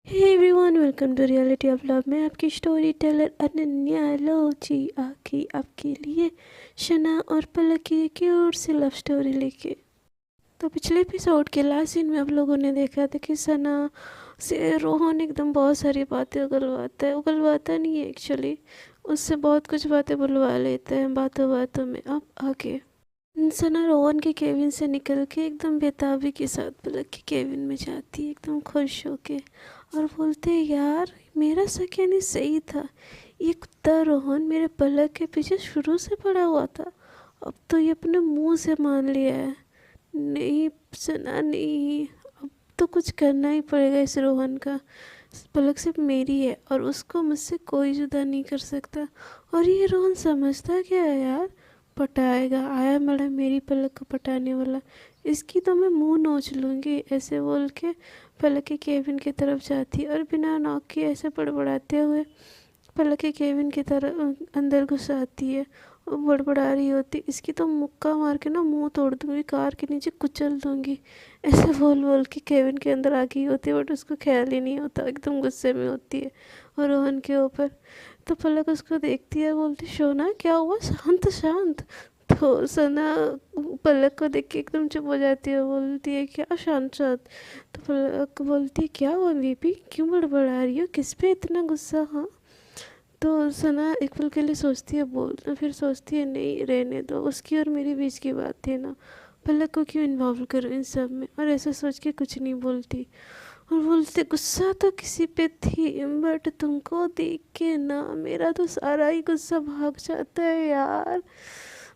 Hey everyone, welcome to reality of love. मैं आपकी story teller Ananya लोची आखी आपके लिए शना और पलक की एक क्यूट सी लव स्टोरी लेके। तो पिछले एपिसोड के लास्ट सीन में आप लोगों ने देखा था कि सना से रोहन एकदम बहुत सारी बातें उगलवाता नहीं है एक्चुअली, उससे बहुत कुछ बातें बुलवा लेते हैं बातों बातों में। अब आगे सना रोहन के केबिन से निकल के एकदम बेताबी के साथ पलक के केबिन में जाती है एकदम खुश होके, और बोलते हैं यार मेरा शक यानी सही था, ये कुत्ता रोहन मेरे पलक के पीछे शुरू से पड़ा हुआ था। अब तो ये अपने मुंह से मान लिया है। नहीं सना नहीं, अब तो कुछ करना ही पड़ेगा इस रोहन का। पलक सिर्फ मेरी है और उसको मुझसे कोई जुदा नहीं कर सकता। और ये रोहन समझता क्या है यार, पटाएगा, आया मैडम मेरी पलक को पटाने वाला, इसकी तो मैं मुंह नोच लूँगी, ऐसे बोल के पलक के केबिन की तरफ जाती और बिना नॉक किए ऐसे बड़बड़ाते हुए पलक के केबिन की तरफ अंदर घुस आती है। और बड़बड़ा रही होती, इसकी तो मुक्का मार के ना मुंह तोड़ दूंगी, कार के नीचे कुचल दूंगी, ऐसे बोल बोल के केबिन के अंदर आ गई होती है। बट उसको ख्याल ही नहीं होता, एकदम गुस्से में होती है और रोहन के ऊपर। तो पलक उसको देखती है, बोलती शोना क्या हुआ, शांत शांत। तो सना पलक को देख के एकदम चुप हो जाती है, बोलती है क्या शांत शांत। तो पलक बोलती है क्या हुआ बीबी, क्यों बड़बड़ा रही हो, किस पे इतना गुस्सा। हाँ, तो सना एक पल के लिए सोचती है बोलना, फिर सोचती है नहीं रहने दो, उसकी और मेरे बीच की बात थी ना, पलक को क्यों इन्वॉल्व करूँ इन सब में। और ऐसा सोच के कुछ नहीं बोलती और बोलते गुस्सा तो किसी पे थी बट तुमको देख के ना मेरा तो सारा ही गुस्सा भाग जाता है यार।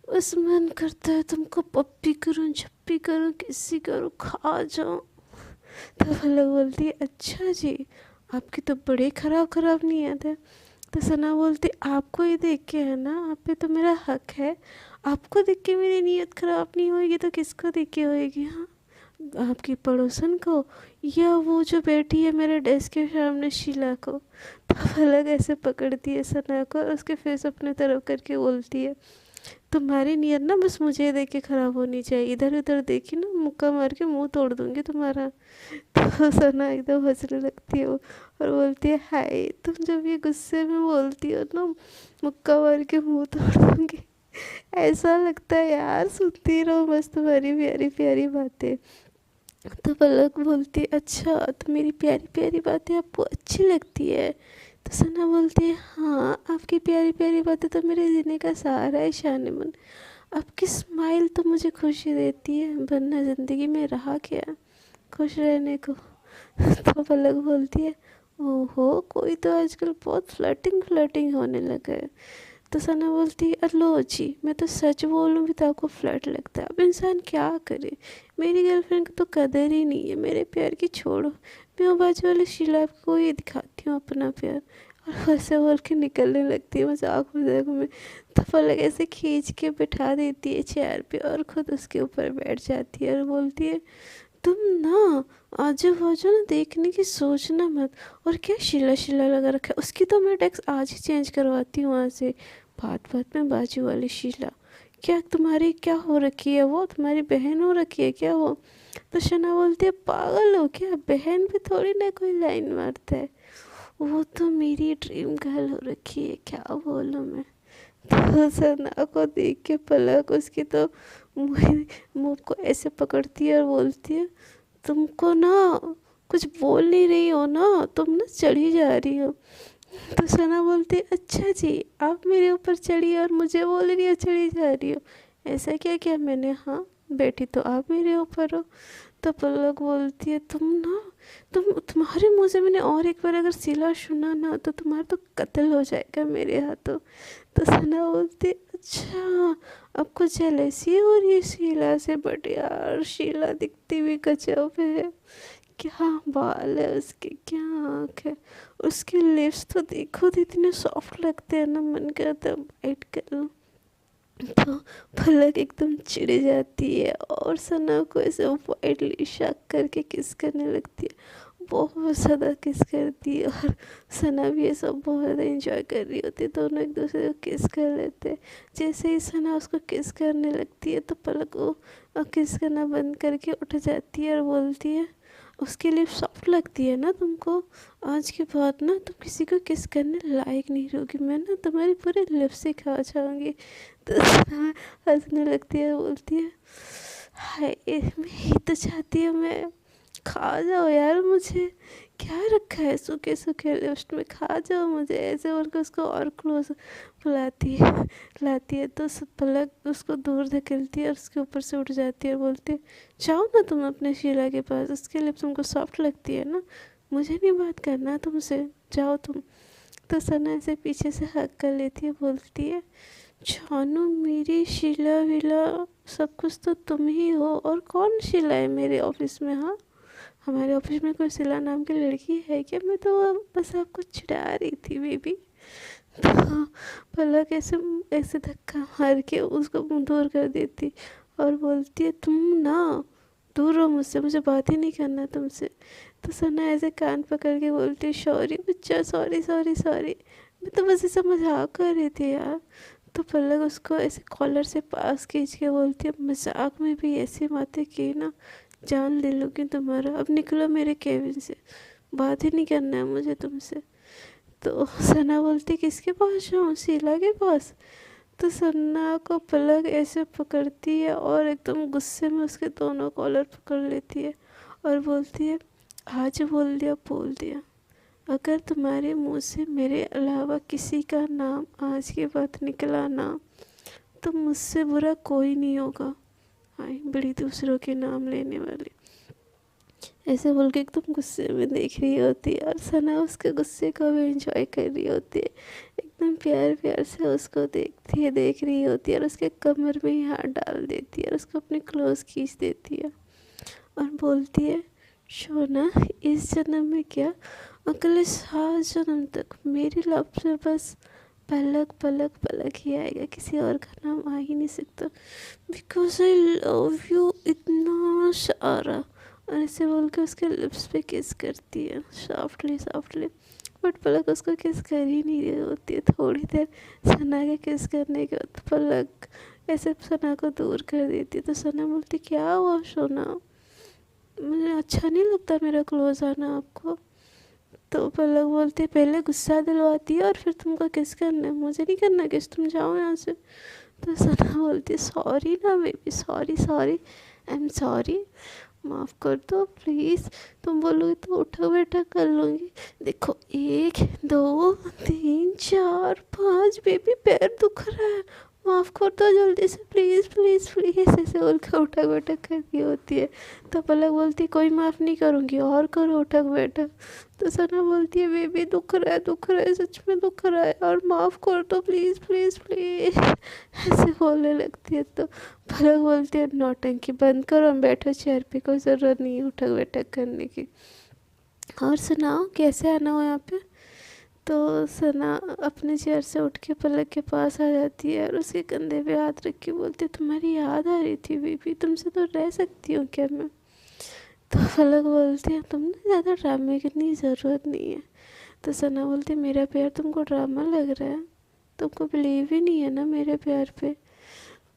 बस मन करता है तुमको पप्पी करूँ, झप्पी करूँ, किसी करूँ, खा जाऊँ। तो पलक बोलती है अच्छा जी, आपकी तो बड़े खराब खराब नीयत है। तो सना बोलती आपको ही देख के है ना, आप पे तो मेरा हक है, आपको देख के मेरी नीयत खराब नहीं होएगी तो किसको देख के होएगी। हाँ, आपकी पड़ोसन को, या वो जो बैठी है मेरे डेस्क के सामने शीला को। तो अलग ऐसे पकड़ती है सना को और उसके फेस अपने तरफ करके बोलती है तुम्हारी नीयत ना बस मुझे देख के ख़राब होनी चाहिए, इधर उधर देखी ना मुक्का मार के मुंह तोड़ दूंगी तुम्हारा। तो सना एकदम हंसने लगती है वो और बोलती है हाय तुम जब ये गुस्से में बोलती हो ना मुक्का मार के मुंह तोड़ दूंगी, ऐसा लगता है यार सुनती रहो बस तुम्हारी प्यारी प्यारी बातें। तो पलक बोलती है अच्छा तो मेरी प्यारी प्यारी बातें आपको अच्छी लगती है। तो सना बोलती है हाँ, आपकी प्यारी प्यारी बातें तो मेरे जीने का सहारा है शान मन, आपकी स्माइल तो मुझे खुशी देती है, वरना ज़िंदगी में रहा क्या खुश रहने को। तो पलक बोलती है ओहो कोई तो आजकल बहुत फ्लर्टिंग फ्लर्टिंग होने लगा है। तो सना बोलती है अलो जी, मैं तो सच बोलूँ भी तो आपको फ्लर्ट लगता है, अब इंसान क्या करे, मेरी गर्लफ्रेंड को तो कदर ही नहीं है मेरे प्यार की, छोड़ो मैं वो बाजू वाली शीला को ही दिखाती हूँ अपना प्यार। और वैसे बोल के निकलने लगती है मजाक मजाक में। तो पलक ऐसे खींच के बिठा देती है चेयर पे और खुद उसके ऊपर बैठ जाती है और बोलती है तुम ना आजू बाजू ना देखने की सोचना मत। और क्या शीला शीला लगा रखा है, उसकी तो मैं टैक्स आज ही चेंज करवाती हूँ वहाँ से। बात बात में बाजू वाली शीला, क्या तुम्हारी क्या हो रखी है, वो तुम्हारी बहन हो रखी है क्या वो। तो शना बोलती है पागल हो क्या, बहन भी थोड़ी ना कोई लाइन मारता है, वो तो मेरी ड्रीम गर्ल हो रखी है, क्या बोलूँ मैं। तो सना को देख के पलक उसकी तो मुँह मुँह को ऐसे पकड़ती है और बोलती है तुमको ना कुछ बोल नहीं रही हो ना, तुम ना चढ़ी जा रही हो। तो सना बोलती है अच्छा जी, आप मेरे ऊपर चढ़ी और मुझे बोल रही हो चढ़ी जा रही हो, ऐसा क्या किया मैंने, हाँ बैठी तो आप मेरे ऊपर हो। तो पलक बोलती है तुम्हारे मुंह से मैंने और एक बार अगर सिला सुना ना तो तुम्हारा तो कत्ल हो जाएगा मेरे हाथों। तो सना बोलती है अच्छा, आपको जेलसी हो रही है शीला से, बट यार शीला दिखती भी गजब है, क्या बाल है उसके, क्या आँख है, उसके लिप्स तो देखो तो इतने सॉफ्ट लगते हैं ना, मन करता है बाइट कर लूं। तो पलक एकदम चिढ़ जाती है और सना को ऐसे वाइटली शक करके किस करने लगती है, बहुत ज़्यादा किस करती है। और सना भी ये सब बहुत ज़्यादा इंजॉय कर रही होती है, दोनों एक दूसरे को किस कर लेते हैं। जैसे ही सना उसको किस करने लगती है तो पलक को किस करना बंद करके उठ जाती है और बोलती है उसके लिए सॉफ्ट लगती है ना तुमको। आज के बाद ना तुम किसी को किस करने लायक नहीं रहोगी, मैं ना तुम्हारी पूरे लिप्स से खा जाऊंगी। तो सना हंसने लगती है, बोलती है हाय मैं ही तो चाहती हूँ मैं, खा जाओ यार मुझे, क्या रखा है सूखे सूखे लिप्स में, खा जाओ मुझे, ऐसे बोलकर उसको और क्लोज बुलाती है लाती है। तो पलक उसको दूर धकेलती है और उसके ऊपर से उठ जाती है और बोलती है जाओ ना तुम अपने शीला के पास, उसके लिप्स तुमको सॉफ्ट लगती है ना, मुझे नहीं बात करना तुमसे, जाओ तुम। तो सना ऐसे पीछे से हक कर लेती है, बोलती है जानू मेरी शीला विला सब कुछ तो तुम ही हो, और कौन शीला है मेरे ऑफिस में, हाँ हमारे ऑफिस में कोई शीला नाम की लड़की है क्या, मैं तो बस आपको चिढ़ा रही थी बेबी। तो पलक ऐसे ऐसे धक्का मार के उसको दूर कर देती और बोलती है तुम ना दूर रहो मुझसे, मुझे बात ही नहीं करना तुमसे। तो सना ऐसे कान पकड़ के बोलती है सॉरी बच्चा, सॉरी सॉरी सॉरी, मैं तो बस ऐसे मजाक कर रही थी यार। तो पलक उसको ऐसे कॉलर से पास खींच के बोलती है मजाक में भी ऐसी बातें की ना जान ले लूँगी तुम्हारा, अब निकलो मेरे केबिन से, बात ही नहीं करना है मुझे तुमसे। तो सना बोलती किसके पास जाऊँ, शीला के पास। तो सन्ना को पलक ऐसे पकड़ती है और एकदम गुस्से में उसके दोनों कॉलर पकड़ लेती है और बोलती है आज बोल दिया, अगर तुम्हारे मुंह से मेरे अलावा किसी का नाम आज के बाद निकला ना तो मुझसे बुरा कोई नहीं होगा। आई बड़ी दूसरों के नाम लेने वाली, ऐसे बोल के एकदम गुस्से में देख रही होती है और सना उसके गुस्से को भी एंजॉय कर रही होती है, एकदम प्यार प्यार से उसको देखती है, देख रही होती है और उसके कमर में ही हाथ डाल देती है और उसको अपने क्लोज खींच देती है और बोलती है सोना इस जन्म में क्या अगले 7 जन्म तक मेरी लव से बस पलक पलक पलक ही आएगा, किसी और का नाम आ ही नहीं सकता, बिकॉज आई लव यू इतना सारा। और ऐसे बोल के उसके लिप्स पे किस करती है सॉफ्टली सॉफ्टली, बट पलक उसको किस कर ही नहीं रही होती है। थोड़ी देर सना के किस करने के बाद पलक ऐसे सना को दूर कर देती है। तो सना बोलती क्या हुआ सोना, मुझे अच्छा नहीं लगता मेरा क्लोज आना आपको। तो पलक बोलती है पहले गुस्सा दिलवाती है और फिर तुमको किस करना है, मुझे नहीं करना किस, तुम जाओ यहाँ से। तो सना बोलती है सॉरी ना baby, sorry sorry I am sorry, माफ़ कर दो प्लीज़, तुम बोलोगे तो उठा बैठा कर लूँगी, देखो 1 2 3 4 5 बेबी पैर दुख रहा है, माफ़ कर दो जल्दी से प्लीज़ प्लीज़ प्लीज़, ऐसे बोल कर उठक बैठक कर रही होती है। तो पलक बोलती कोई माफ़ नहीं करूँगी और करो उठक बैठक। तो सना बोलती है बेबी दुख रहा है सच में दुख रहा है और माफ़ कर दो प्लीज़ प्लीज़ प्लीज़, ऐसे बोलने लगती है। तो पलक बोलती है नौटंकी बंद करो, हम बैठो चेयर पे, कोई ज़रूरत नहीं है उठक बैठक करने की, और सुनाओ कैसे आना हो यहाँ पे। तो सना अपने चेयर से उठ के पलक के पास आ जाती है और उसके कंधे पे हाथ रख के बोलती है तुम्हारी याद आ रही थी बेबी, तुमसे तो रह सकती हूँ क्या मैं। तो पलक बोलती है तुमने ज़्यादा ड्रामे करने की ज़रूरत नहीं है। तो सना बोलती है मेरा प्यार तुमको ड्रामा लग रहा है, तुमको बिलीव ही नहीं है ना मेरे प्यार पे।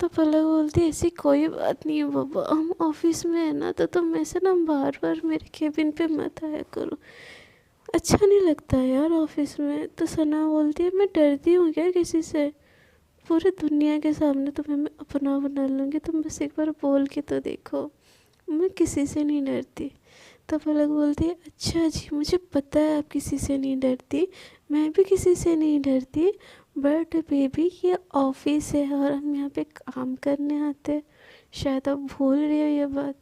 तो पलक बोलती है ऐसी कोई बात नहीं है बाबा, हम ऑफिस में है ना तो तुम ऐसे ना बार बार मेरे केबिन पे मत आया करो, अच्छा नहीं लगता यार ऑफिस में। तो सना बोलती है मैं डरती हूँ क्या किसी से, पूरे दुनिया के सामने तुम्हें मैं अपना बना लूँगी, तुम बस एक बार बोल के तो देखो, मैं किसी से नहीं डरती। तो पलक बोलती है अच्छा जी मुझे पता है आप किसी से नहीं डरती, मैं भी किसी से नहीं डरती, बट बेबी ये ऑफिस है और हम यहाँ पे काम करने आते हैं, शायद आप भूल रही हो ये बात।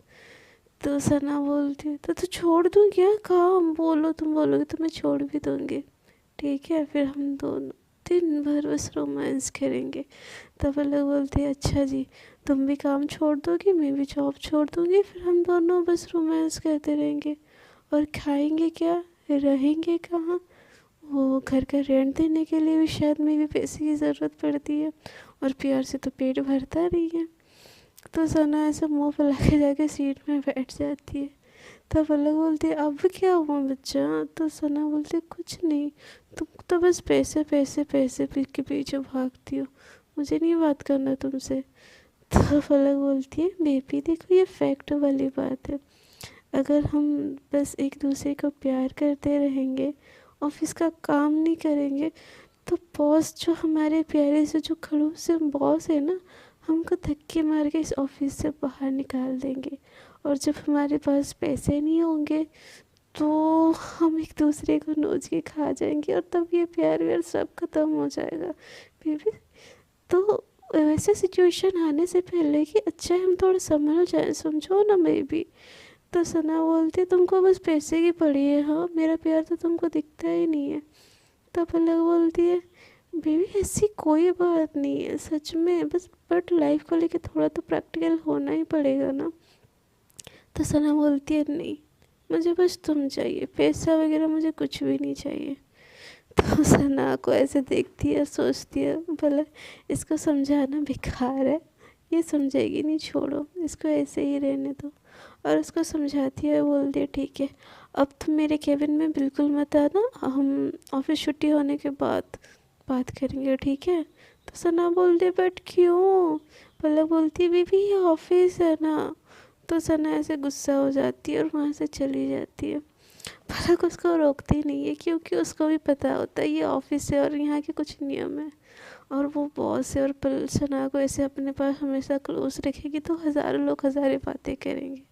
तो सना बोलती है तो छोड़ दूँ क्या काम, बोलो तुम बोलोगे तो मैं छोड़ भी दूँगी, ठीक है फिर हम दोनों दिन भर बस रोमांस करेंगे। तब पलक बोलती है अच्छा जी तुम भी काम छोड़ दोगी मैं भी जॉब छोड़ दूँगी, फिर हम दोनों बस रोमांस करते रहेंगे, और खाएंगे क्या, रहेंगे कहाँ, वो घर का रेंट देने के लिए भी शायद में भी पैसे की ज़रूरत पड़ती है, और प्यार से तो पेट भरता नहीं है। तो सना ऐसे मुँह फैला के जाके सीट में बैठ जाती है। तब पलक बोलती है अब क्या हुआ बच्चा। तो सना बोलती है कुछ नहीं, तुम तो बस पैसे पैसे पैसे के पीछे भागती हो, मुझे नहीं बात करना तुमसे। तो पलक बोलती है बेबी देखो ये फैक्ट वाली बात है, अगर हम बस एक दूसरे को प्यार करते रहेंगे, ऑफिस का काम नहीं करेंगे, तो बॉस जो हमारे प्यारे से जो खड़ूस से बॉस है ना, हमको धक्के मार के इस ऑफिस से बाहर निकाल देंगे। और जब हमारे पास पैसे नहीं होंगे तो हम एक दूसरे को नोच के खा जाएंगे, और तब ये प्यार व्यार सब खत्म हो जाएगा बेबी। तो वैसे सिचुएशन आने से पहले कि अच्छा है हम थोड़ा संभल जाए, समझो ना बेबी। तो सना बोलती है तुमको बस पैसे की पड़ी है, हाँ मेरा प्यार तो तुमको दिखता ही नहीं है। तो पलक बोलती है बेबी ऐसी कोई बात नहीं है सच में, बस बट लाइफ को लेके थोड़ा तो प्रैक्टिकल होना ही पड़ेगा ना। तो सना बोलती है नहीं, मुझे बस तुम चाहिए, पैसा वगैरह मुझे कुछ भी नहीं चाहिए। तो सना को ऐसे देखती है, सोचती है भला इसको समझाना बेकार है, ये समझेगी नहीं, छोड़ो इसको ऐसे ही रहने दो। और उसको समझाती है, बोलती है ठीक है अब तुम मेरे केबिन में बिल्कुल मत आना, हम ऑफिस छुट्टी होने के बाद बात करेंगे ठीक है। तो सना बोलती है बट क्यों। पलक बोलती है बीबी ये ऑफिस है ना। तो सना ऐसे गुस्सा हो जाती है और वहाँ से चली जाती है। पलक उसको रोकती नहीं है क्योंकि उसको भी पता होता है ये ऑफिस है और यहाँ के कुछ नियम है, और वो बॉस है, और सना को ऐसे अपने पास हमेशा क्लोज रखेगी तो हज़ारों लोग हज़ारें बातें करेंगे।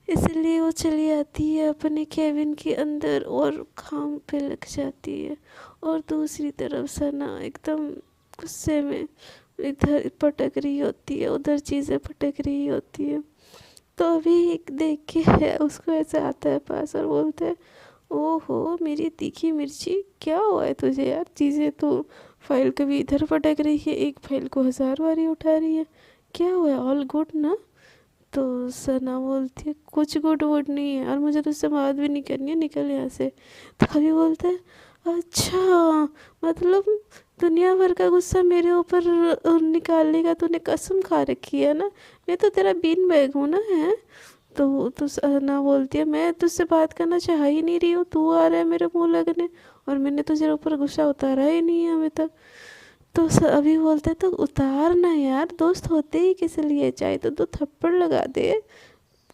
इसलिए वो चली आती है अपने केबिन के अंदर और काम पे लग जाती है। और दूसरी तरफ सना एकदम गुस्से में इधर पटक रही होती है, उधर चीज़ें पटक रही होती है। तो अभी एक देख के है उसको ऐसे आता है पास और बोलता है ओहो मेरी तीखी मिर्ची, क्या हुआ है तुझे यार, चीज़ें तो फाइल कभी इधर पटक रही है, एक फाइल को 1000 बारी उठा रही है, क्या हुआ है, ऑल गुड ना। तो सना बोलती है कुछ गुड वुड नहीं है और मुझे तुझसे बात भी नहीं करनी है, निकल यहाँ से। तो अभी बोलता है अच्छा मतलब दुनिया भर का गुस्सा मेरे ऊपर निकालने का तूने कसम खा रखी है ना, मैं तो तेरा बीन बैग हूँ ना है। तो सना बोलती है मैं तुझसे बात करना चाह ही नहीं रही हूँ, तू आ रहा है मेरे मुँह लगने, और मैंने तुझे ऊपर गुस्सा उतारा ही नहीं है अभी तक। तो अभी बोलते तो उतार ना यार, दोस्त होते ही किस लिए, चाहे तो दो थप्पड़ लगा दे,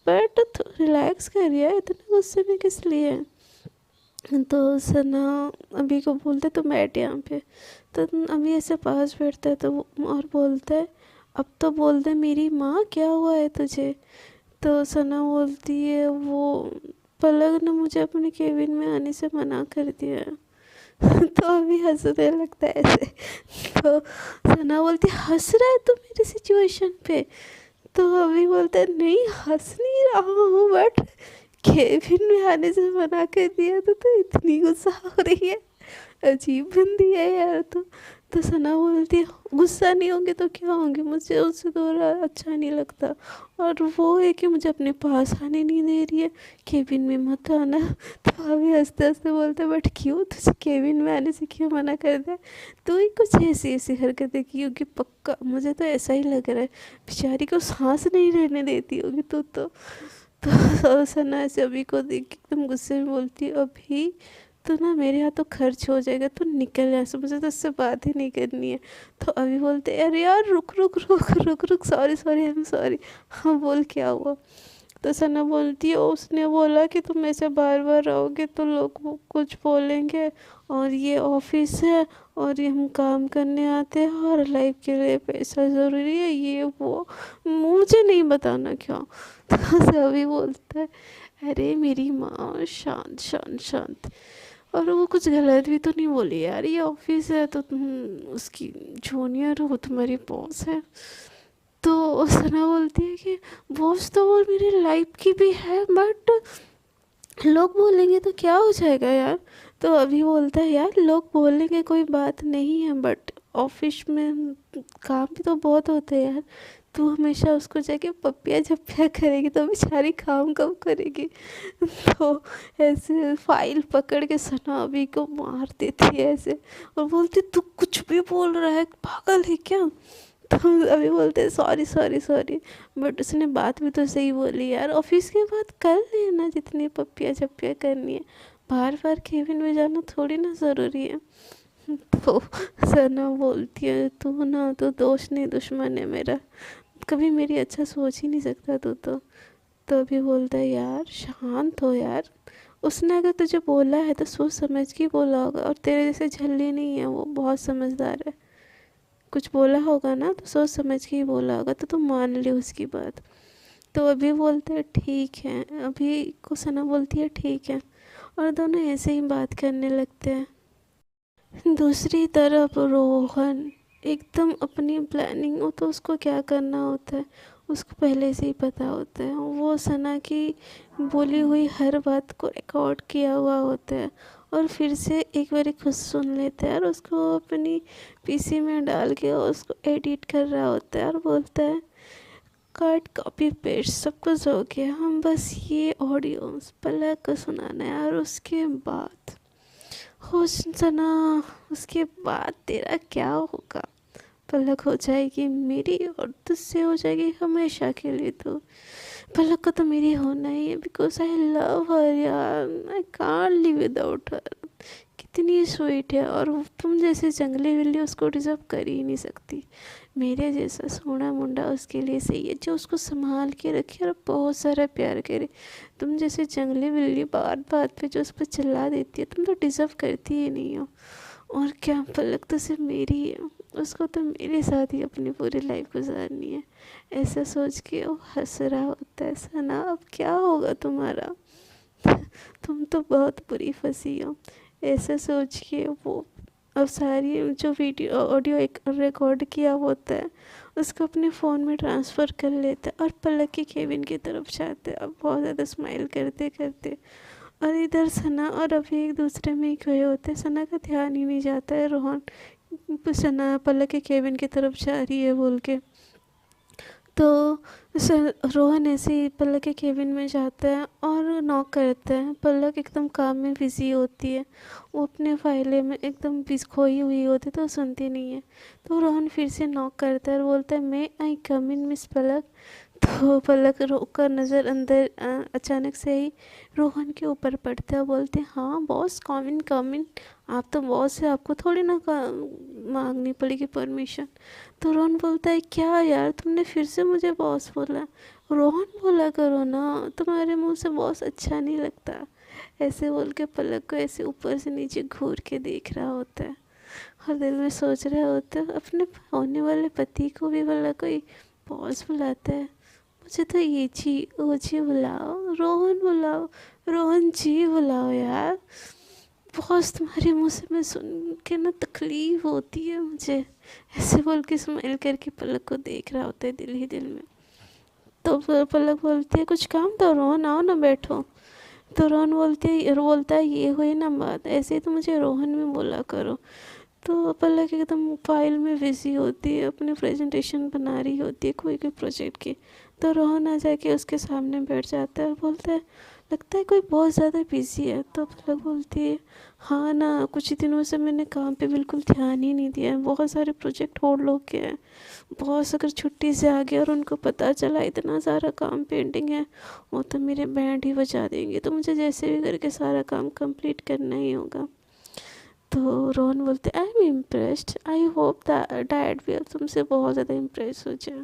बट रिलैक्स कर यार, इतने गुस्से में किस लिए। तो सना अभी को बोलते तुम बैठ यहाँ पे। तो अभी ऐसे पास बैठता है तो और बोलता है अब तो बोल दे मेरी माँ क्या हुआ है तुझे। तो सना बोलती है वो पलक ने मुझे अपने केबिन में आने से मना कर दिया है। तो अभी हंसने लगता है ऐसे। तो सना बोलती हंस रहा है तू मेरी सिचुएशन पे। तो अभी बोलता है नहीं हंस नहीं रहा हूँ, बट केबिन में आने से मना कर दिया तो इतनी गुस्सा हो रही है, अजीब बंदी है यार। तो सना बोलती है गुस्सा नहीं होंगे तो क्या होंगे, मुझे उससे थोड़ा अच्छा नहीं लगता, और वो है कि मुझे अपने पास आने नहीं दे रही है, केबिन में मत आना। तो अभी हंसते हंसते बोलते बट क्यों, तुझे केबिन में आने से क्यों मना कर दिया, तू ही कुछ ऐसी ऐसी हरकतें की होगी पक्का, मुझे तो ऐसा ही लग रहा है, बेचारी को सांस नहीं लेने देती होगी तू तो सना ऐसे अभी को देख के एकदम गुस्से में बोलती है अभी तो ना मेरे यहाँ तो खर्च हो जाएगा, तो निकल यहाँ से, मुझे तो उससे बात ही नहीं करनी है। तो अभी बोलते अरे यार रुक रुक रुक रुक रुक, sorry sorry I am sorry, हाँ बोल क्या हुआ। तो सना बोलती है उसने बोला कि तुम ऐसे बार बार रहोगे तो लोग कुछ बोलेंगे, और ये ऑफिस है और ये हम काम करने आते हैं और लाइफ के लिए पैसा ज़रूरी है, ये वो मुझे नहीं बताना क्या। तो सभी बोलता है अरे मेरी माँ शांत शांत शांत, और वो कुछ गलत भी तो नहीं बोली यार, ये ऑफिस है तो तुम उसकी जूनियर हो, तुम्हारी बॉस है। तो सना बोलती है कि बॉस तो वो मेरी लाइफ की भी है, बट लोग बोलेंगे तो क्या हो जाएगा यार। तो अभी बोलता है यार लोग बोलेंगे कोई बात नहीं है, बट ऑफिस में काम भी तो बहुत होते हैं यार, तू हमेशा उसको जाके पप्पिया झप्पिया करेगी तो बेचारी काम कब करेगी। तो ऐसे फाइल पकड़ के सना अभी को मार देती है ऐसे, और बोलती तू कुछ भी बोल रहा है, पागल है क्या। तो अभी बोलते हैं सॉरी सॉरी सॉरी, बट उसने बात भी तो सही बोली यार, ऑफिस के बाद कर लेना जितनी पप्पिया झप्पिया करनी है, बार बार केबिन में जाना थोड़ी ना ज़रूरी है। तो सना बोलती है तू ना तो दोस्त नहीं दुश्मन है मेरा, कभी मेरी अच्छा सोच ही नहीं सकता तू तो। तो अभी बोलता है यार शांत हो यार, उसने अगर तुझे बोला है तो सोच समझ के बोला होगा, और तेरे जैसे झल्ली नहीं है, वो बहुत समझदार है। कुछ बोला होगा ना तो सोच समझ के ही बोला होगा, तो तुम मान ली उसकी बात। तो अभी बोलते हैं ठीक है, अभी को सना बोलती है ठीक है, और दोनों ऐसे ही बात करने लगते हैं। दूसरी तरफ रोहन एकदम अपनी प्लानिंग, हो तो उसको क्या करना होता है उसको पहले से ही पता होता है। वो सना की बोली हुई हर बात को रिकॉर्ड किया हुआ होता है, और फिर से एक बार खुद सुन लेता है, और उसको अपनी पीसी में डाल के उसको एडिट कर रहा होता है, और बोलता है कट कॉपी पेस्ट सब कुछ हो गया, हम बस ये ऑडियो पलक को सुनाना है, और उसके बाद हो सना, उसके बाद तेरा क्या होगा, पलक हो जाएगी मेरी और तुझसे हो जाएगी हमेशा के लिए। तो पलक को तो मेरी होना ही है, बिकॉज आई लव हर यार, I can't live without her. कितनी स्वीट है, और तुम जैसे जंगली बिल्ली उसको डिजर्व कर ही नहीं सकती। मेरे जैसा सोना मुंडा उसके लिए सही है, जो उसको संभाल के रखे और बहुत सारा प्यार करे। तुम जैसे जंगली बिल्ली बात बात पे जो उस पर चिल्ला देती है, तुम तो डिजर्व करती ही नहीं हो। और क्या, पलक तो सिर्फ मेरी है, उसको तो मेरे साथ ही अपनी पूरी लाइफ गुजारनी है। ऐसा सोच के वो हंस रहा होता है। सना अब क्या होगा तुम्हारा, तुम तो बहुत बुरी फंसी हो। ऐसा सोच के वो अब सारी जो वीडियो ऑडियो एक रिकॉर्ड किया होता है उसको अपने फ़ोन में ट्रांसफ़र कर लेता है, और पलक के केबिन की तरफ जाते हैं, अब बहुत ज़्यादा स्माइल करते करते। और इधर सना और अभी एक दूसरे में ही खोए होते हैं। सना का ध्यान ही नहीं जाता है रोहन सना पलक के केबिन की तरफ जा रही है बोल के। तो रोहन ऐसे ही पलक के केबिन में जाता है और नॉक करता है। पलक एकदम काम में बिजी होती है, वो अपने फाइले में एकदम खोई हुई होती है, तो सुनती नहीं है। तो रोहन फिर से नॉक करता है और बोलता है मे आई कम इन मिस पलक। तो पलक रोक कर नज़र अंदर अचानक से ही रोहन के ऊपर पड़ता है, बोलते हैं हाँ बॉस कम इन, आप तो बॉस है, आपको थोड़ी ना मांगनी पड़ेगी परमिशन। तो रोहन बोलता है क्या यार, तुमने फिर से मुझे बॉस बोला। रोहन बोला करो ना, तुम्हारे मुंह से बॉस अच्छा नहीं लगता। ऐसे बोल के पलक को ऐसे ऊपर से नीचे घूर के देख रहा होता है, और दिल में सोच रहा होता है अपने होने वाले पति को भी भला कोई बॉस बुलाता है। मुझे तो ये जी ओ जी बुलाओ, रोहन बुलाओ, रोहन जी बुलाओ यार। बॉस तुम्हारे मुंह से मैं सुन के ना तकलीफ होती है मुझे। ऐसे बोल के स्माइल करके पलक को देख रहा होता है दिल ही दिल में। तो फिर पलक बोलती है कुछ काम था रोहन, आओ ना बैठो। तो रोहन बोलता है ये हुई ना बात, ऐसे ही तो मुझे रोहन में बोला करो। तो पलक एकदम फाइल में बिजी होती है, अपने प्रेजेंटेशन बना रही होती है कोई कोई प्रोजेक्ट की। तो रोहन आ जाके उसके सामने बैठ जाता है और बोलता है लगता है कोई बहुत ज़्यादा बिजी है। तो पलक बोलती है हाँ ना, कुछ ही दिनों से मैंने काम पे बिल्कुल ध्यान ही नहीं दिया है, बहुत सारे प्रोजेक्ट होल्ड हो गए हैं। बॉस अगर छुट्टी से आ गया और उनको पता चला इतना सारा काम पेंडिंग है, वो तो मेरे बैंड ही बजा देंगे, तो मुझे जैसे भी करके सारा काम कंप्लीट करना ही होगा। तो रोहन बोलते I am impressed, I hope dad भी अब तुमसे बहुत ज़्यादा इम्प्रेस हो जाए।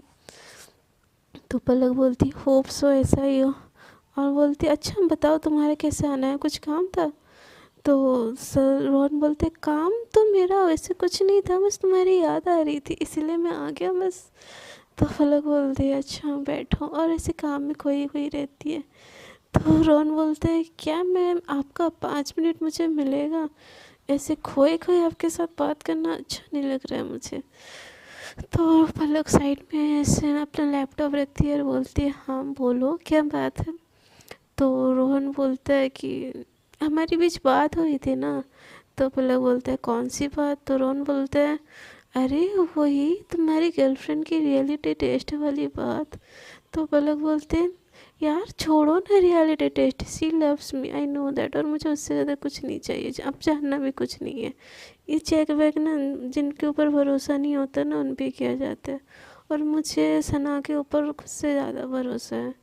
तो पलक बोलती होप सो ऐसा ही हो, और बोलती अच्छा बताओ तुम्हारा कैसे आना है, कुछ काम था। तो सर रोहन बोलते काम तो मेरा वैसे कुछ नहीं था, बस तुम्हारी याद आ रही थी इसलिए मैं आ गया बस। तो पलक बोलती है अच्छा बैठो, और ऐसे काम में खोई हुई रहती है। तो रोहन बोलते हैं क्या मैम आपका 5 मिनट मुझे मिलेगा, ऐसे खोए खोए आपके साथ बात करना अच्छा नहीं लग रहा है मुझे। तो पलक साइड में ऐसे अपना लैपटॉप रखती है और बोलती है हाँ बोलो क्या बात है। तो रोहन बोलता है कि हमारी बीच बात हुई थी ना। तो पलक बोलता है कौन सी बात। तो रोहन बोलता है अरे वही तुम्हारी गर्लफ्रेंड की रियलिटी टेस्ट वाली बात। तो पलक बोलते हैं यार छोड़ो ना reality test, she loves me I know that, और मुझे उससे ज़्यादा कुछ नहीं चाहिए, अब जानना भी कुछ नहीं है। ये चेक वेक ना जिनके ऊपर भरोसा नहीं होता ना उन पे किया जाता है, और मुझे सना के ऊपर खुद से ज़्यादा भरोसा है,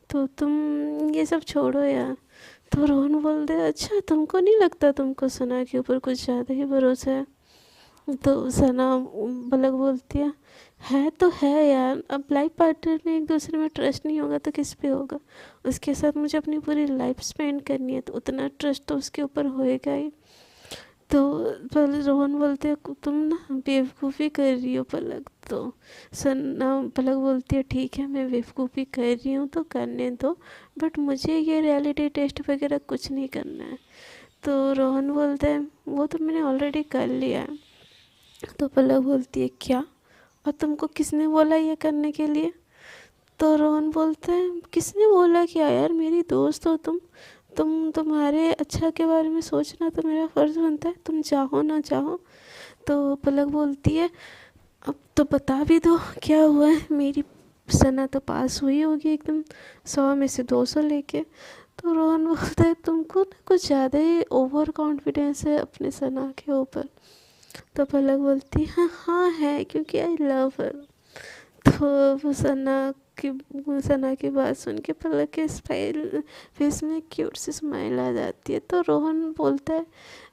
तो तुम ये सब छोड़ो यार। तो रोहन बोलते अच्छा तुमको नहीं लगता तुमको सना के ऊपर कुछ ज़्यादा ही भरोसा है। तो सना पलक बोलती है तो है यार, अब लाइफ पार्टनर में एक दूसरे में ट्रस्ट नहीं होगा तो किस पे होगा। उसके साथ मुझे अपनी पूरी लाइफ स्पेंड करनी है तो उतना ट्रस्ट तो उसके ऊपर होएगा ही। तो पहले रोहन बोलते हैं तुम ना बेवकूफ़ी कर रही हो पलक। तो सना पलक बोलती है ठीक है मैं बेवकूफ़ी कर रही हूँ तो करने दो, बट मुझे ये रियलिटी टेस्ट वगैरह कुछ नहीं करना है। तो रोहन बोलता है वो तो मैंने ऑलरेडी कर लिया है। तो पलक बोलती है क्या, और तुमको किसने बोला ये करने के लिए। तो रोहन बोलता है किसने बोला क्या यार, मेरी दोस्त हो तुम्हारे अच्छा के बारे में सोचना तो मेरा फ़र्ज़ बनता है, तुम चाहो ना चाहो। तो पलक बोलती है अब तो बता भी दो क्या हुआ है। मेरी सना तो पास हुई होगी एकदम 100 में से 200 लेके। तो रोहन बोलता है तुमको ना कुछ ज़्यादा ही ओवर कॉन्फिडेंस है अपने सना के ऊपर। तो पलक बोलती है हाँ हाँ है, क्योंकि आई लव हर। तो वो सना की बात सुन के पलक के स्माइल फेस में क्यूट सी स्माइल आ जाती है। तो रोहन बोलता है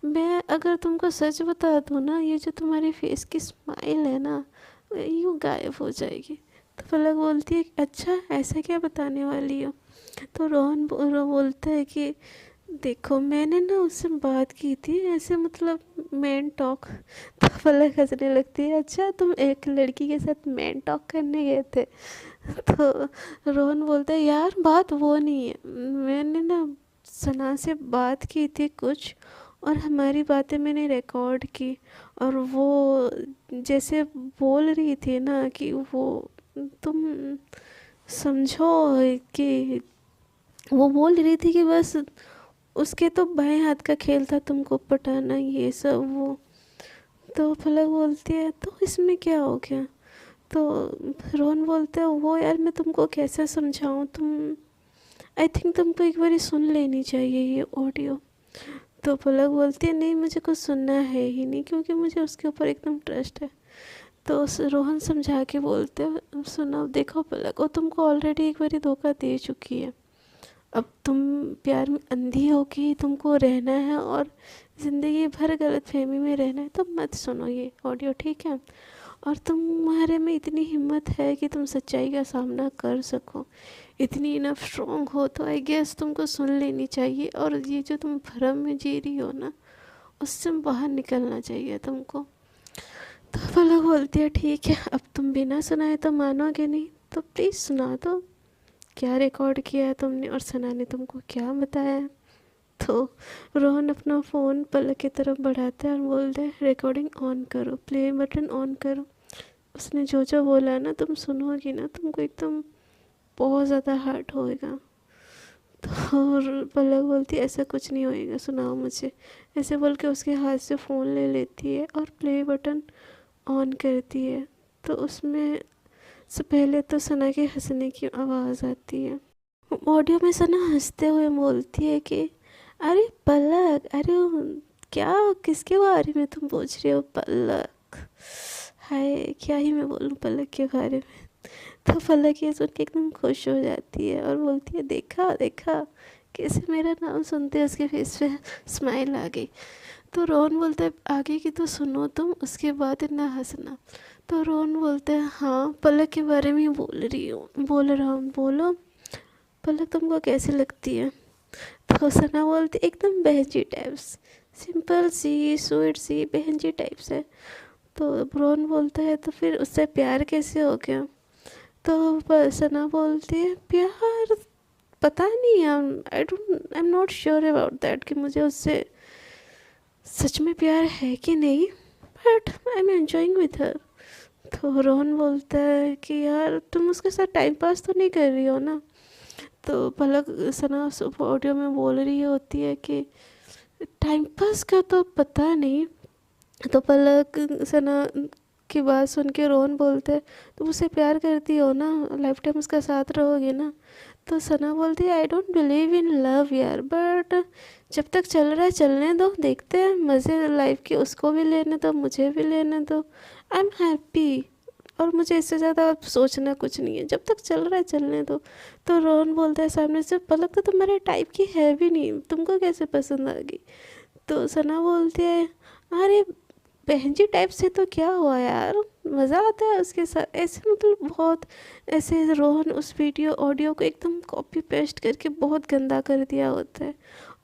मैं अगर तुमको सच बता दूँ ना, ये जो तुम्हारी फेस की स्माइल है ना यूँ गायब हो जाएगी। तो पलक बोलती है अच्छा ऐसा क्या बताने वाली हो। तो रोहन बोलता है कि देखो मैंने ना उससे बात की थी ऐसे, मतलब मैन टॉक। तो पलक हंसने लगती है अच्छा तुम एक लड़की के साथ मैन टॉक करने गए थे। तो रोहन बोलता है यार बात वो नहीं है, मैंने ना सना से बात की थी कुछ, और हमारी बातें मैंने रिकॉर्ड की, और वो जैसे बोल रही थी ना कि वो तुम समझो कि वो बोल रही थी कि बस उसके तो बाएं हाथ का खेल था तुमको पटाना ये सब वो। तो पलक बोलती है तो इसमें क्या हो गया। तो रोहन बोलते हैं वो यार मैं तुमको कैसे समझाऊं, तुम आई थिंक तुमको एक बार सुन लेनी चाहिए ये ऑडियो। तो पलक बोलती है नहीं मुझे कुछ सुनना है ही नहीं, क्योंकि मुझे उसके ऊपर एकदम ट्रस्ट है। तो रोहन समझा के बोलते हैं सुनो देखो पलक वो तुमको ऑलरेडी एक बार धोखा दे चुकी है, अब तुम प्यार में अंधी हो कि तुमको रहना है और ज़िंदगी भर गलतफहमी में रहना है तो मत सुनो ये ऑडियो, ठीक है। और तुम्हारे में इतनी हिम्मत है कि तुम सच्चाई का सामना कर सको, इतनी इनफ स्ट्रॉन्ग हो तो आई गेस तुमको सुन लेनी चाहिए, और ये जो तुम भ्रम में जी रही हो ना उससे बाहर निकलना चाहिए तुमको। तो पलक बोलती है ठीक है अब तुम बिना सुनाए तो मानोगे नहीं, तो प्लीज़ सुना दो क्या रिकॉर्ड किया है तुमने और सना ने तुमको क्या बताया है। तो रोहन अपना फ़ोन पलक की तरफ बढ़ाता है और बोलता है रिकॉर्डिंग ऑन करो, प्ले बटन ऑन करो। उसने जो जो बोला ना तुम सुनोगी ना तुमको एकदम बहुत ज़्यादा हर्ट होएगा। तो पलक बोलती है ऐसा कुछ नहीं होएगा सुनाओ मुझे, ऐसे बोल के उसके हाथ से फ़ोन ले लेती है और प्ले बटन ऑन करती है। तो उसमें से पहले तो सना के हंसने की आवाज़ आती है। ऑडियो में सना हंसते हुए बोलती है कि अरे पलक अरे क्या किसके बारे में तुम पूछ रहे हो पलक, हाय क्या ही मैं बोलूँ पलक के बारे में। तो पलक ये सुन के एकदम खुश हो जाती है और बोलती है देखा देखा कैसे मेरा नाम सुनते हैं उसके फेस पे स्माइल आ गई। तो रोहन बोलता है आगे की तो सुनो तुम उसके बाद इतना हंसना। तो रोहन बोलता है हाँ पलक के बारे में ही बोल रहा हूँ बोलो पलक तुमको कैसी लगती है। तो सना बोलती एकदम बहन टाइप्स, सिंपल सी स्वीट सी बहन टाइप्स है। तो रोहन बोलता है तो फिर उससे प्यार कैसे हो गया। तो सना बोलती है प्यार पता नहीं I am not sure about that कि मुझे उससे सच में प्यार है कि नहीं, but I am enjoying with her. तो रोहन बोलता है कि यार तुम उसके साथ टाइम पास तो नहीं कर रही हो ना। तो पलक सना ऑडियो में बोल रही होती है कि टाइम पास का तो पता नहीं। तो पलक सना की बात सुन के रोहन बोलते हैं तुम उससे प्यार करती हो ना, लाइफ टाइम उसका साथ रहोगे ना। तो सना बोलती है I don't believe in love यार, बट जब तक चल रहा है चलने दो, देखते हैं मज़े लाइफ के, उसको भी लेने दो मुझे भी लेने दो, आई एम हैप्पी। और मुझे इससे ज़्यादा सोचना कुछ नहीं है, जब तक चल रहा है चलने दो। तो रोहन बोलता है सामने से पलक तो तुम्हारे टाइप की है भी नहीं, तुमको कैसे पसंद आ गई। तो सना बोलती है अरे बहन जी टाइप से तो क्या हुआ यार, मज़ा आता है उसके साथ ऐसे, मतलब बहुत ऐसे। रोहन उस वीडियो ऑडियो को एकदम कॉपी पेस्ट करके बहुत गंदा कर दिया होता है,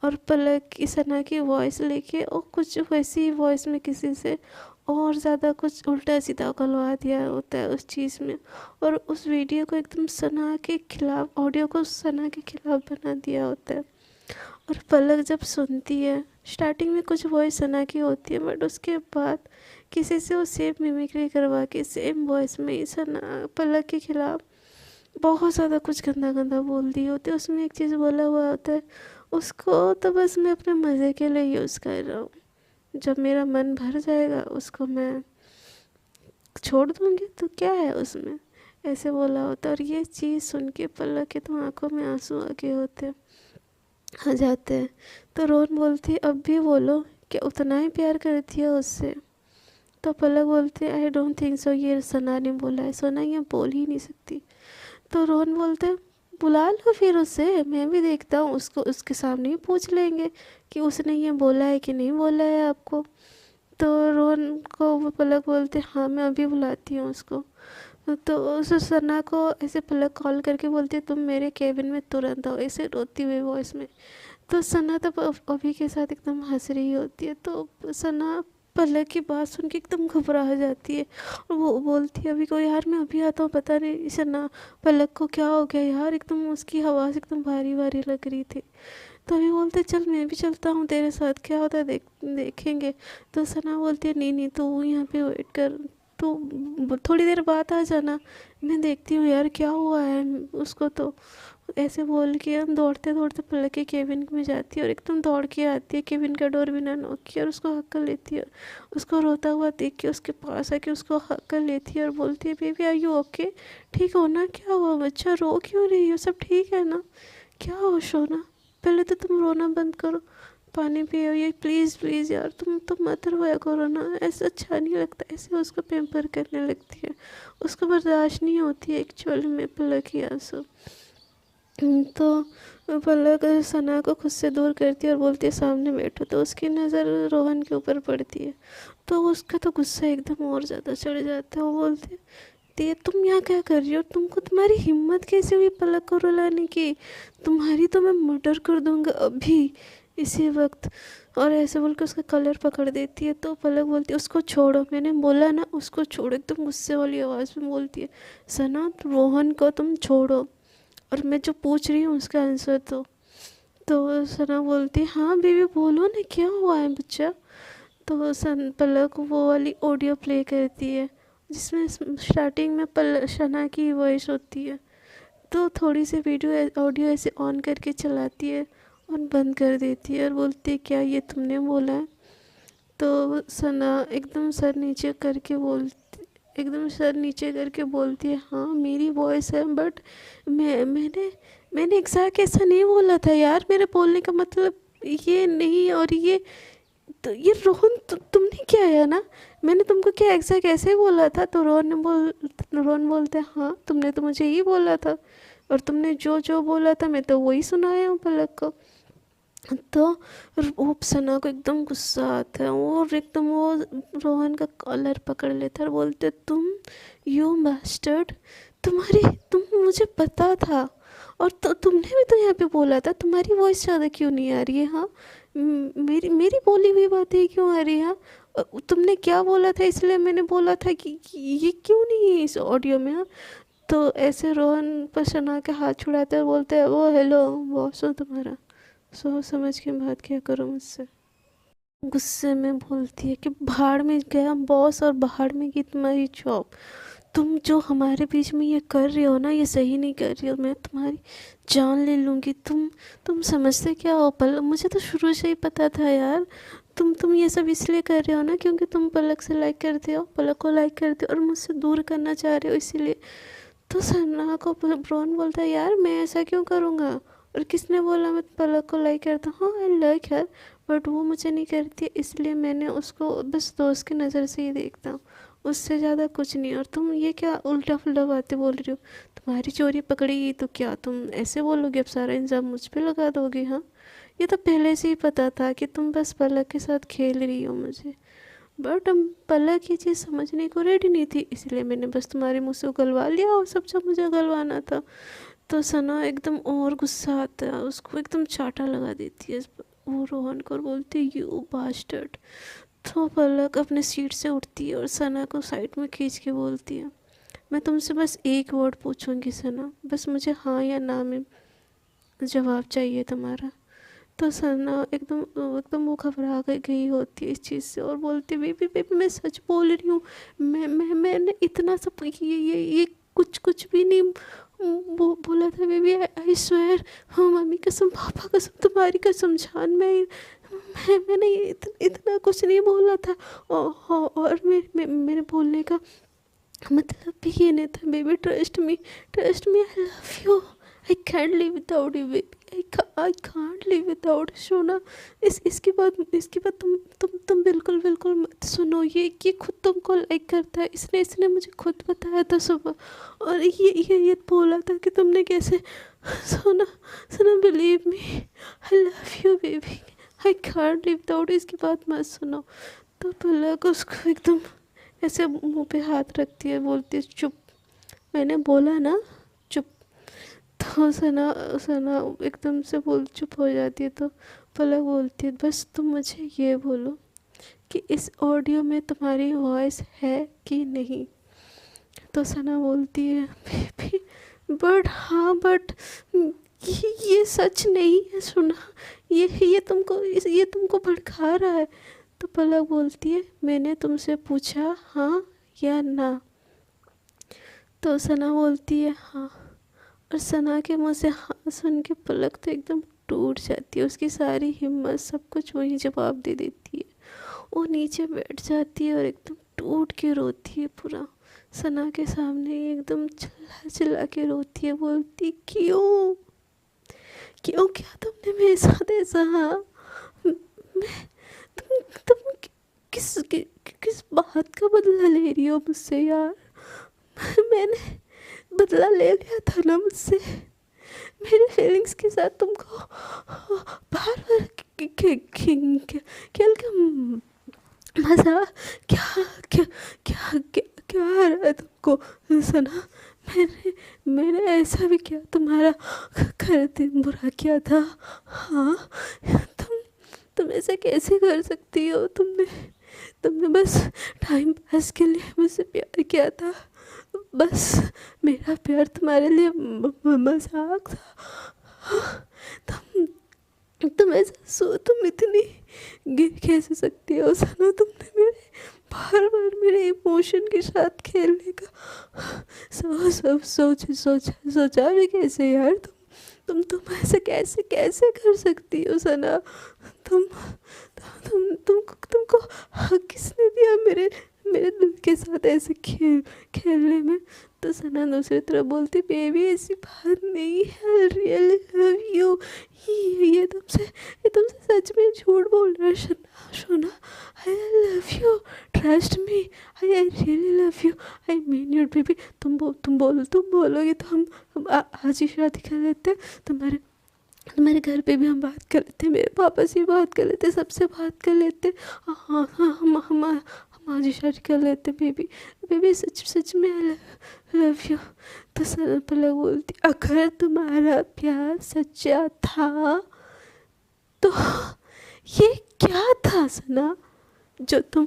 और पलक की सना की वॉइस लेके और कुछ वैसी ही वॉइस में किसी से और ज़्यादा कुछ उल्टा सीधा उगलवा दिया होता है उस चीज़ में, और उस वीडियो को एकदम सना के खिलाफ, ऑडियो को सना के खिलाफ बना दिया होता है। और पलक जब सुनती है, स्टार्टिंग में कुछ वॉइस सना की होती है, बट उसके बाद किसी से वो सेम मिमिक्री करवा के सेम वॉइस में ही सना पलक के खिलाफ बहुत ज़्यादा कुछ गंदा गंदा बोल दी होती है। उसमें एक चीज़ बोला हुआ होता है, उसको तो बस मैं अपने मज़े के लिए यूज़ कर रहा हूँ, जब मेरा मन भर जाएगा उसको मैं छोड़ दूँगी, तो क्या है उसमें, ऐसे बोला होता है। और ये चीज़ सुन के पलक के तो आंखों में आंसू आ गए होते आ जाते हैं। तो रोहन बोलती है अब भी बोलो, क्या उतना ही प्यार करती है उससे? तो पलक बोलती है आई डोंट थिंक सो, ये सना ने बोला है, सना ये बोल ही नहीं सकती। तो रोहन बोलते हैं बुला लो फिर उसे, मैं भी देखता हूँ उसको, उसके सामने ही पूछ लेंगे कि उसने ये बोला है कि नहीं बोला है आपको। तो रोहन को वो पलक बोलते हाँ मैं अभी बुलाती हूँ उसको। तो उस सना को ऐसे पलक कॉल करके बोलती है तुम मेरे केबिन में तुरंत आओ, ऐसे रोती हुई वॉइस में। तो सना तब अभी के साथ एकदम हंस रही होती है, तो सना पलक की बात सुन के एकदम घबरा जाती है, और वो बोलती है अभी को यार मैं अभी आता हूँ, पता नहीं सना पलक को क्या हो गया यार, एकदम उसकी आवाज़ एकदम भारी भारी लग रही थी। तो अभी बोलते चल मैं भी चलता हूँ तेरे साथ, क्या होता है देखेंगे। तो सना बोलती है नहीं नहीं तू यहाँ पे वेट कर, तो थोड़ी देर बाद आ जाना, मैं देखती हूँ यार क्या हुआ है उसको। तो ऐसे बोल के हम दौड़ते दौड़ते पलक के केबिन में जाती है, और एकदम दौड़ के आती है, केबिन का डोर बिना नॉक किया, और उसको हक कर लेती है। उसको रोता हुआ देख के उसके पास आके उसको हक कर लेती है और बोलती है बेबी आर यू ओके, ठीक हो ना, क्या हुआ बच्चा, रो क्यों रही हो, सब ठीक है ना, क्या हो सोना, पहले तो तुम रोना बंद करो, पानी पियो ये प्लीज़ प्लीज़ यार, तुम मत रोया करो ना, ऐसा अच्छा नहीं लगता। ऐसे उसको पैम्पर करने लगती है, उसको बर्दाश्त नहीं होती है एक्चुअली में पलक की आंसू। तो पलक सना को खुद से दूर करती है और बोलती है सामने बैठो। तो उसकी नज़र रोहन के ऊपर पड़ती है, तो उसका तो गुस्सा एकदम और ज़्यादा चढ़ जाता है। वो बोलती है ते तुम यहाँ क्या कर रही हो, तुमको तुम्हारी हिम्मत कैसे हुई पलक को रुलाने की, तुम्हारी तो मैं मर्डर कर दूँगा अभी इसी वक्त। और ऐसे बोल के उसका कलर पकड़ देती है। तो पलक बोलती है उसको छोड़ो, मैंने बोला ना उसको छोड़ो, एकदम गुस्से वाली आवाज़ में बोलती है सना रोहन को तुम छोड़ो, और मैं जो पूछ रही हूँ उसका आंसर दो। तो सना बोलती है हाँ बेबी बोलो ना क्या हुआ है बच्चा। तो सन पलक वो वाली ऑडियो प्ले करती है जिसमें स्टार्टिंग में सना की वॉइस होती है। तो थोड़ी सी वीडियो ऑडियो ऐसे ऑन करके चलाती है और बंद कर देती है, और बोलती है क्या ये तुमने बोला है। तो सना एकदम सर नीचे करके बोलती है हाँ मेरी वॉइस है, बट मैंने एग्जैक्ट ऐसा नहीं बोला था यार, मेरे बोलने का मतलब ये नहीं, और ये तो ये रोहन तुमने क्या है ना, मैंने तुमको क्या एग्जैक्ट ऐसे ही बोला था। तो रोहन बोलते हैं हाँ तुमने तो मुझे यही बोला था, और तुमने जो जो बोला था मैं तो वही सुनाया हूँ पलक को। तो वो सना को एकदम गुस्सा आता है, और एकदम वो रोहन का कॉलर पकड़ लेता है और बोलते तुम यू मास्टर्ड, तुम मुझे पता था, और तुमने भी तो यहाँ पे बोला था, तुम्हारी वॉइस ज़्यादा क्यों नहीं आ रही है, हाँ मेरी मेरी बोली हुई बातें क्यों आ रही है, हाँ तुमने क्या बोला था इसलिए मैंने बोला था कि ये क्यों नहीं है इस ऑडियो में, हाँ। तो ऐसे रोहन पर सना के हाथ छुड़ाते हैं, बोलते हैं वो हेलो बॉस हूँ तुम्हारा, सोच समझ के बात क्या करो मुझसे। गुस्से में बोलती है कि भाड़ में गया बॉस, और भाड़ में गई तुम्हारी जॉब, तुम जो हमारे बीच में ये कर रही हो ना ये सही नहीं कर रही हो, मैं तुम्हारी जान ले लूँगी। तुम समझते क्या हो पलक, मुझे तो शुरू से ही पता था यार, तुम ये सब इसलिए कर रहे हो ना क्योंकि तुम पलक से लाइक करते हो, पलक को लाइक करते हो और मुझसे दूर करना चाह रहे हो इसीलिए। तो सन्ना को ब्रॉन बोलता है यार मैं ऐसा क्यों करूँगा, और किसने बोला मैं पलक को लाइक करता हूँ, हाँ आई लाइक हर, बट वो मुझे नहीं करती इसलिए मैंने उसको बस दोस्त की नज़र से ही देखता हूँ, उससे ज़्यादा कुछ नहीं। और तुम ये क्या उल्टा फुल्टा बातें बोल रही हो, तुम्हारी चोरी पकड़ेगी तो क्या तुम ऐसे बोलोगे, अब सारा इल्ज़ाम मुझ पे लगा दोगे, हाँ ये तो पहले से ही पता था कि तुम बस पलक के साथ खेल रही हो मुझे। बट हम पलक ये चीज़ समझने को रेडी नहीं थी, इसलिए मैंने बस तुम्हारे मुँह से उगलवा लिया और सब जब मुझे उगलवाना था। तो सना एकदम और गुस्सा आता है, उसको एकदम चाटा लगा देती है वो रोहन को और बोलती है यू बास्टर्ड। तो पलक अपने सीट से उठती है और सना को साइड में खींच के बोलती है मैं तुमसे बस एक वर्ड पूछूंगी सना, बस मुझे हाँ या ना में जवाब चाहिए तुम्हारा। तो सना एकदम एकदम वो घबरा गई होती है इस चीज़ से और बोलती है बेबी बेबी मैं सच बोल रही हूँ, मैंने इतना सब ये कुछ भी नहीं बोला था बेबी, आई स्वेयर, हाँ मम्मी कसम पापा कसम तुम्हारी कसम जान, मैंने ये इतना कुछ नहीं बोला था। और मेरे बोलने का मतलब भी ये नहीं था baby, trust me I love you, I can't live without you baby, I can't live without सोना। इसके बाद तुम बिल्कुल मत सुनो, ये खुद तुमको लाइक करता है, इसने मुझे खुद बताया था सुबह और ये बोला था कि तुमने कैसे सोना believe me I love you baby, I can't live without, इसकी बात मत सुनो। तो पलक उसको एकदम ऐसे मुंह पे हाथ रखती है, बोलती है चुप, मैंने बोला ना चुप। तो सना सना एकदम से चुप हो जाती है। तो पलक बोलती है बस तुम मुझे ये बोलो कि इस ऑडियो में तुम्हारी वॉइस है कि नहीं। तो सना बोलती है बेबी बट ये सच नहीं है सुना, ये तुमको भड़का रहा है। तो पलक बोलती है मैंने तुमसे पूछा हाँ या ना। तो सना बोलती है हाँ, और सना के मुँह से हाँ सुन के पलक तो एकदम टूट जाती है, उसकी सारी हिम्मत सब कुछ वही जवाब दे देती है। वो नीचे बैठ जाती है और एकदम टूट के रोती है पूरा सना के सामने, एकदम चिल्ला के रोती है, बोलती क्यों क्या तुमने मेरे साथ ऐसा, हाँ तुम किस बात का बदला ले रही हो मुझसे यार, मैंने बदला ले लिया था ना मुझसे, मेरे फीलिंग्स के साथ तुमको बार बार खेल का मजा क्या आ रहा है तुमको सना, मैंने ऐसा भी क्या तुम्हारा कर दिन बुरा किया था, हाँ तुम ऐसा कैसे कर सकती हो, तुमने बस टाइम पास के लिए मुझसे प्यार किया था, बस मेरा प्यार तुम्हारे लिए मजाक था, तुम इतनी गिर कैसे सकती हो सना, तुमने मेरे बार मेरे इमोशन के साथ खेलने का सोचा भी कैसे यार, तुम ऐसे कैसे कर सकती हो सना, तुमको हक किसने दिया मेरे दिल के साथ ऐसे खेलने में। तो सना दूसरी तरफ बोलती बेबी ऐसी बात नहीं है, रियली लव यू, ये तुमसे सच में झूठ बोल रहा है सोना, I love you, trust me, I really love you, I mean it baby, तुम बोलोगे तो हम आज ही शादी कर लेते हैं, तुम्हारे घर पे भी हम बात कर लेते, मेरे पापा से भी बात कर लेते, सबसे बात कर लेते, हाँ हम आज ही शादी कर लेते बेबी सच में आई लव यू। तो सना पलक बोलती अगर तुम्हारा प्यार सच्चा था तो ये क्या था सना जो तुम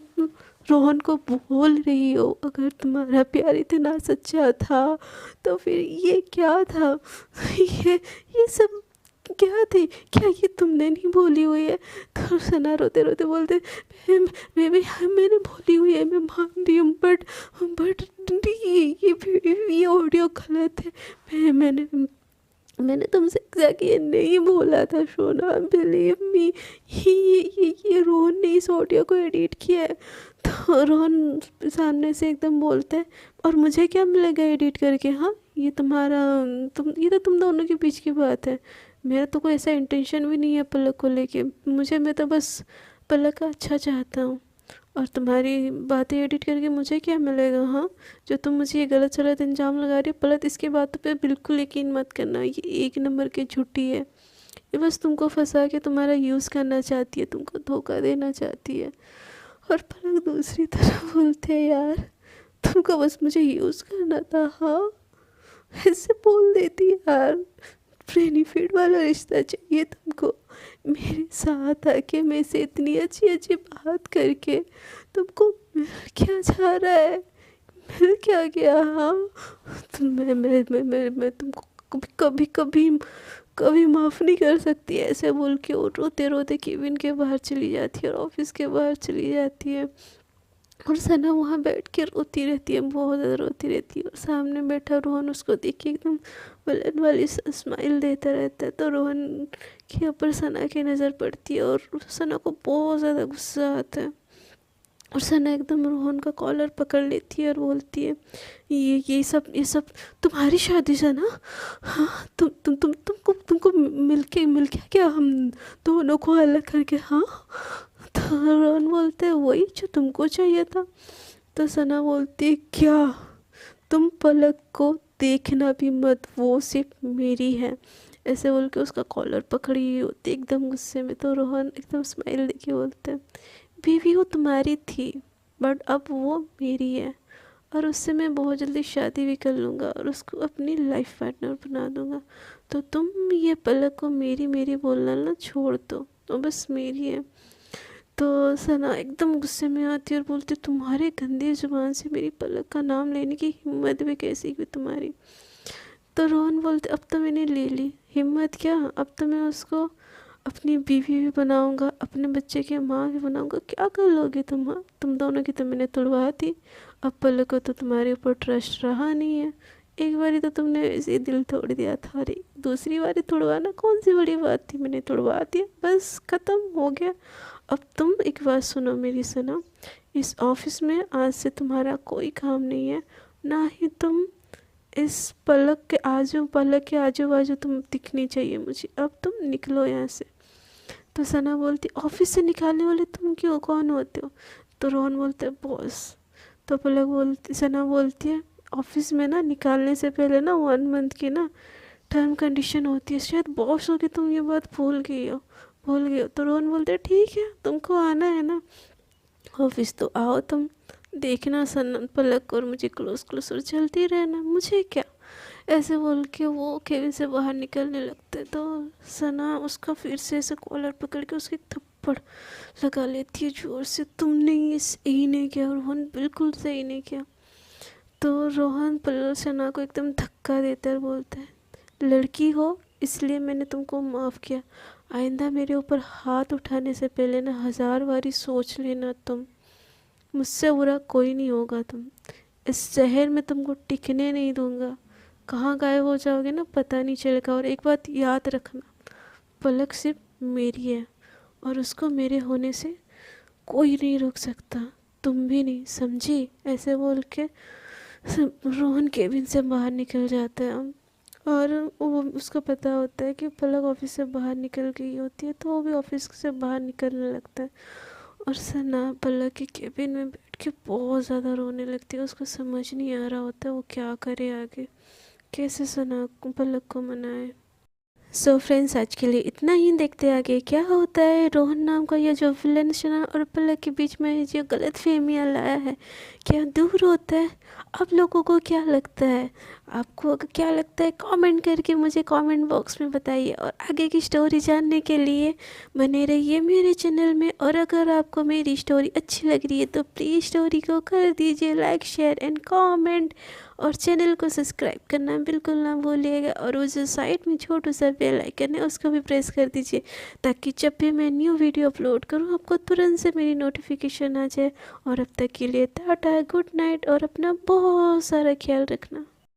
रोहन को बोल रही हो, अगर तुम्हारा प्यार इतना सच्चा था तो फिर ये क्या था, ये सब क्या थी, क्या ये तुमने नहीं बोली हुई है। तो सना रोते रोते बोलते मैंने बोली हुई है, मैं मान रही हूँ, बट ये ऑडियो गलत है, मैंने तुमसे एग्जैक्टली नहीं बोला था सोना, बिलीव मी, ये रोहन ने इस ऑडियो को एडिट किया है। तो रोहन सामने से एकदम बोलता है और मुझे क्या मिलेगा एडिट करके, हाँ ये तो तुम दोनों के बीच की बात है, मेरा तो कोई ऐसा इंटेंशन भी नहीं है पलक को लेके, मैं तो बस पलक का अच्छा चाहता हूँ, और तुम्हारी बातें एडिट करके मुझे क्या मिलेगा, हाँ जो तुम मुझे ये गलत इल्ज़ाम लगा रही हो पलक, इसकी बातों पे बिल्कुल यकीन मत करना, ये एक नंबर की झूठी है, ये बस तुमको फंसा के तुम्हारा यूज़ करना चाहती है, तुमको धोखा देना चाहती है। और पलक दूसरी तरफ बोलते हैं यार तुमको बस मुझे यूज़ करना था। हाँ ऐसे बोल देती यार, बेनिफिट वाला रिश्ता चाहिए तुमको, मेरे साथ आके मेरे से इतनी अच्छी अच्छी बात करके तुमको मिल क्या जा रहा है, मिल क्या गया। हाँ तुम मैं तुमको कभी कभी कभी कभी माफ़ नहीं कर सकती ऐसे बोल के वो रोते रोते केबिन के बाहर चली जाती है और ऑफिस के बाहर चली जाती है। और सना वहाँ बैठ के रोती रहती है, बहुत ज़्यादा रोती रहती है। और सामने बैठा रोहन उसको देख के एकदम विलन वाली स्माइल देता रहता है। तो रोहन के ऊपर सना की नज़र पड़ती है और सना को बहुत ज़्यादा गुस्सा आता है। और सना एकदम रोहन का कॉलर पकड़ लेती है और बोलती है ये सब तुम्हारी शादी से ना। हाँ तुमको मिल के क्या हम दोनों को अलग करके। हाँ तो रोहन बोलते हैं वही जो तुमको चाहिए था। तो सना बोलती है क्या, तुम पलक को देखना भी मत, वो सिर्फ मेरी है। ऐसे बोल के उसका कॉलर पकड़ी होती एकदम गुस्से में। तो रोहन एकदम स्माइल देके बोलते हैं बीवी वो तुम्हारी थी बट अब वो मेरी है और उससे मैं बहुत जल्दी शादी भी कर लूँगा और उसको अपनी लाइफ पार्टनर बना दूँगा। तो तुम ये पलक को मेरी मेरी बोलना ना छोड़ दो, वो बस मेरी है। तो सना एकदम गुस्से में आती है और बोलती तुम्हारे गंदी जुबान से मेरी पलक का नाम लेने की हिम्मत भी कैसी हुई तुम्हारी। तो रोहन बोलते अब तो मैंने ले ली हिम्मत क्या, अब तो मैं उसको अपनी बीवी भी बनाऊंगा, अपने बच्चे की माँ भी बनाऊंगा। क्या कर लोगे तुम दोनों की तो मैंने तुड़वा दी। अब पलक को तो तुम्हारे ऊपर ट्रस्ट रहा नहीं है, एक बारी तो तुमने ऐसे ही दिल तोड़ दिया था, अरे दूसरी बारी तोड़वाना कौन सी बड़ी बात थी, मैंने तोड़वा दिया बस ख़त्म हो गया। अब तुम एक बात सुनो मेरी सना, इस ऑफिस में आज से तुम्हारा कोई काम नहीं है, ना ही तुम इस पलक के आजू बाजू तुम दिखनी चाहिए मुझे, अब तुम निकलो यहाँ से। तो सना बोलती ऑफिस से निकालने वाले तुम क्यों, कौन होते हो। तो रोहन बोलता है बॉस। तो सना बोलती है ऑफिस में ना निकालने से पहले ना 1 मंथ की ना टर्म कंडीशन होती है, शायद बॉस हो के तुम ये बात भूल गए हो। तो रोहन बोलते हैं ठीक है तुमको आना है ना ऑफिस तो आओ, तुम देखना सना पलक और मुझे क्लोज और चलती रहना, मुझे क्या। ऐसे बोल के वो केबिन से बाहर निकलने लगते हैं। तो सना उसका फिर से ऐसे कॉलर पकड़ के उसके थप्पड़ लगा लेती है जोर से, तुमने ये सही नहीं किया रोहन, बिल्कुल सही नहीं किया। तो रोहन सना को एकदम धक्का देता है और बोलता है लड़की हो इसलिए मैंने तुमको माफ़ किया, आइंदा मेरे ऊपर हाथ उठाने से पहले ना 1000 बारी सोच लेना, तुम मुझसे बुरा कोई नहीं होगा, तुम इस शहर में तुमको टिकने नहीं दूंगा, कहाँ गायब हो जाओगे ना पता नहीं चलेगा। और एक बात याद रखना पलक सिर्फ मेरी है और उसको मेरे होने से कोई नहीं रोक सकता, तुम भी नहीं, समझी। ऐसे बोल के रोहन केबिन से बाहर निकल जाता है। और वो उसको पता होता है कि पलक ऑफिस से बाहर निकल गई होती है, तो वो भी ऑफिस से बाहर निकलने लगता है। और सना पलक के केबिन में बैठ के बहुत ज़्यादा रोने लगती है, उसको समझ नहीं आ रहा होता है वो क्या करे आगे, कैसे सना पलक को मनाए। सो फ्रेंड्स आज के लिए इतना ही, देखते आगे क्या होता है। रोहन नाम का ये जो विलन सना और पलक के बीच में जो गलत फहमियाँ लाया है क्या दूर होता है। आप लोगों को क्या लगता है, आपको क्या लगता है कमेंट करके मुझे कमेंट बॉक्स में बताइए। और आगे की स्टोरी जानने के लिए बने रहिए मेरे चैनल में। और अगर आपको मेरी स्टोरी अच्छी लग रही है तो प्लीज़ स्टोरी को कर दीजिए लाइक शेयर एंड कमेंट, और चैनल को सब्सक्राइब करना बिल्कुल ना भूलिएगा। और वो जो साइड में छोटू सा बेल आइकन है उसको भी प्रेस कर दीजिए, ताकि जब भी मैं न्यू वीडियो अपलोड करूँ आपको तुरंत से मेरी नोटिफिकेशन आ जाए। और अब तक के लिए टाटा, गुड नाइट और अपना बहुत सारा ख्याल रखना।